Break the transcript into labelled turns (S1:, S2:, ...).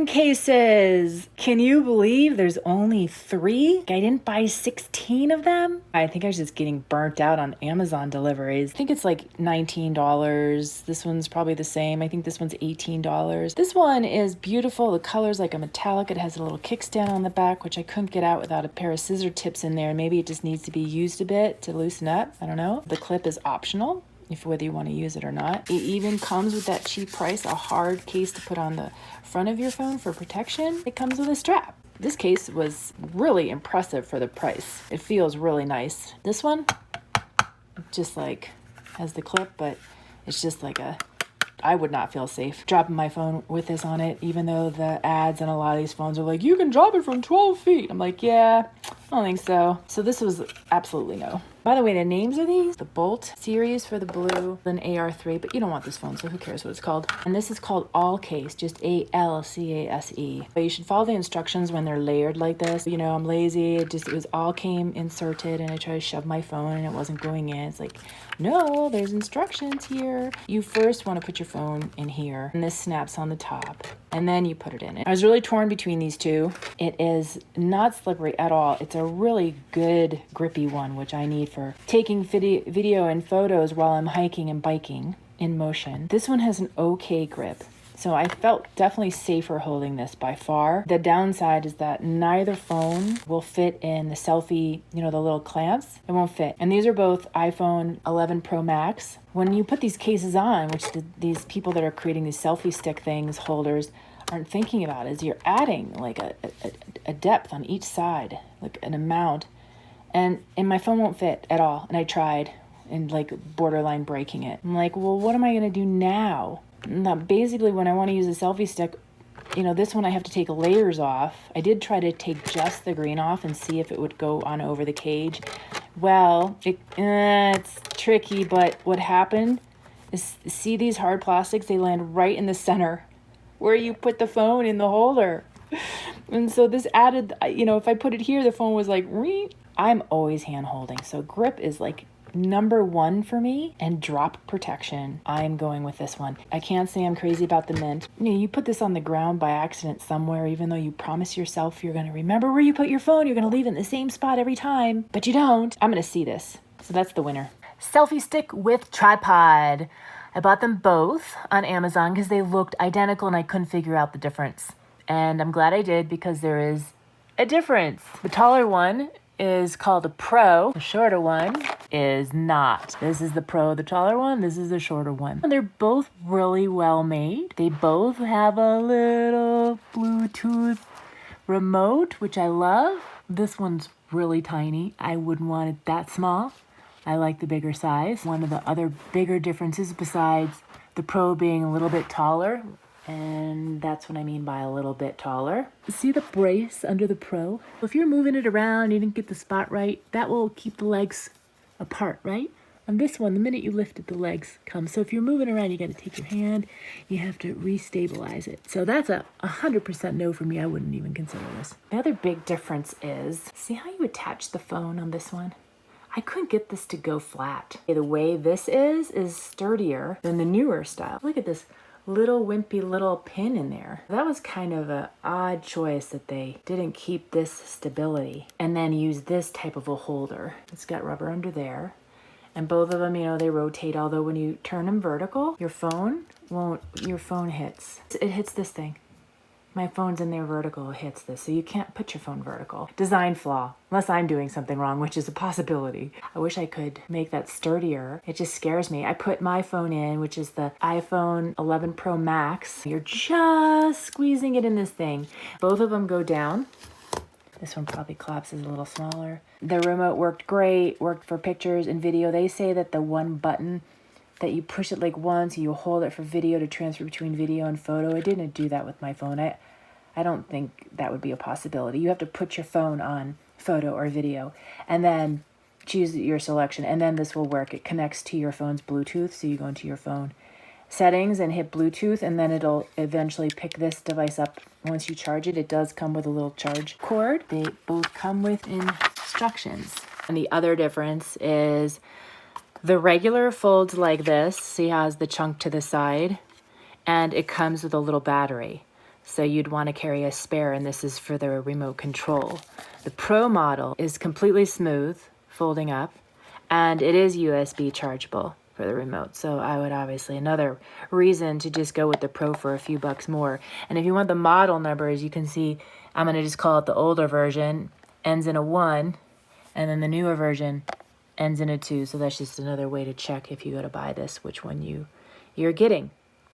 S1: phone cases. Can you believe there's only 3? I didn't buy 16 of them. I think I was just getting burnt out on Amazon deliveries. I think it's like $19. This one's probably the same. I think this one's $18. This one is beautiful. The color's like a metallic. It has a little kickstand on the back, which I couldn't get out without a pair of scissor tips in there. Maybe it just needs to be used a bit to loosen up. I don't know. The clip is optional, whether you want to use it or not. It even comes with that cheap price, a hard case to put on the front of your phone for protection. It comes with a strap. This case was really impressive for the price. It feels really nice. This one, just like has the clip, but it's just like I would not feel safe dropping my phone with this on it, even though the ads on a lot of these phones are like, you can drop it from 12 feet. I'm like, yeah, I don't think so. So this was absolutely no. By the way, the names of these, the Bolt series for the blue, then AR3, but you don't want this phone, so who cares what it's called. And this is called AlCase, just AlCase. But you should follow the instructions when they're layered like this. You know, I'm lazy. It was all came inserted, and I tried to shove my phone and it wasn't going in. It's like, no, there's instructions here. You first want to put your phone in here, and this snaps on the top, and then you put it in. I was really torn between these two. It is not slippery at all. It's a really good grippy one, which I need for taking video and photos while I'm hiking and biking in motion. This one has an okay grip, so I felt definitely safer holding this by far. The downside is that neither phone will fit in the selfie, the little clamps. It won't fit. And these are both iPhone 11 Pro Max. When you put these cases on, which these people that are creating these selfie stick holders aren't thinking about, is you're adding like a depth on each side, like an amount. And my phone won't fit at all. And I tried, and like borderline breaking it. I'm like, well, what am I going to do now? Now, basically, when I want to use a selfie stick, this one I have to take layers off. I did try to take just the green off and see if it would go on over the cage. Well, it's tricky, but what happened is, see these hard plastics? They land right in the center where you put the phone in the holder. And so this added, if I put it here, the phone was like, Ree. I'm always hand holding. So grip is like number 1 for me, and drop protection. I'm going with this one. I can't say I'm crazy about the Mint. You put this on the ground by accident somewhere, even though you promise yourself you're going to remember where you put your phone. You're going to leave it in the same spot every time, but you don't. I'm going to see this. So that's the winner. Selfie stick with tripod. I bought them both on Amazon because they looked identical and I couldn't figure out the difference. And I'm glad I did, because there is a difference. The taller one is called a Pro. The shorter one is not. This is the Pro, the taller one. This is the shorter one. And they're both really well made. They both have a little Bluetooth remote, which I love. This one's really tiny. I wouldn't want it that small. I like the bigger size. One of the other bigger differences, besides the Pro being a little bit taller, and that's what I mean by a little bit taller. See the brace under the Pro? If you're moving it around, you didn't get the spot right, that will keep the legs apart, right? On this one, the minute you lift it, the legs come. So if you're moving around, you got to take your hand, you have to restabilize it. So that's a 100% no for me. I wouldn't even consider this. The other big difference is, see how you attach the phone on this one? I couldn't get this to go flat. The way this is sturdier than the newer style. Look at this little wimpy little pin in there. That was kind of an odd choice that they didn't keep this stability and then use this type of a holder. It's got rubber under there, and both of them, they rotate, although when you turn them vertical, your phone hits. It hits this thing. My phone's in there vertical, it hits this, so you can't put your phone vertical. Design flaw, unless I'm doing something wrong, which is a possibility. I wish I could make that sturdier. It just scares me. I put my phone in, which is the iPhone 11 Pro Max. You're just squeezing it in this thing. Both of them go down. This one probably collapses a little smaller. The remote worked great, worked for pictures and video. They say that the one button that you push it like once, you hold it for video to transfer between video and photo. It didn't do that with my phone. I don't think that would be a possibility. You have to put your phone on photo or video and then choose your selection, and then this will work. It connects to your phone's Bluetooth, so you go into your phone settings and hit Bluetooth, and then it'll eventually pick this device up once you charge it. It does come with a little charge cord. They both come with instructions. And the other difference is the regular folds like this. See how it has the chunk to the side? And it comes with a little battery. So you'd want to carry a spare, and this is for the remote control. The Pro model is completely smooth, folding up, and it is USB chargeable for the remote. So I would obviously, another reason to just go with the Pro for a few bucks more. And if you want the model number, as you can see, I'm going to just call it the older version, ends in a 1, and then the newer version ends in a 2. So that's just another way to check if you go to buy this, which one you're getting.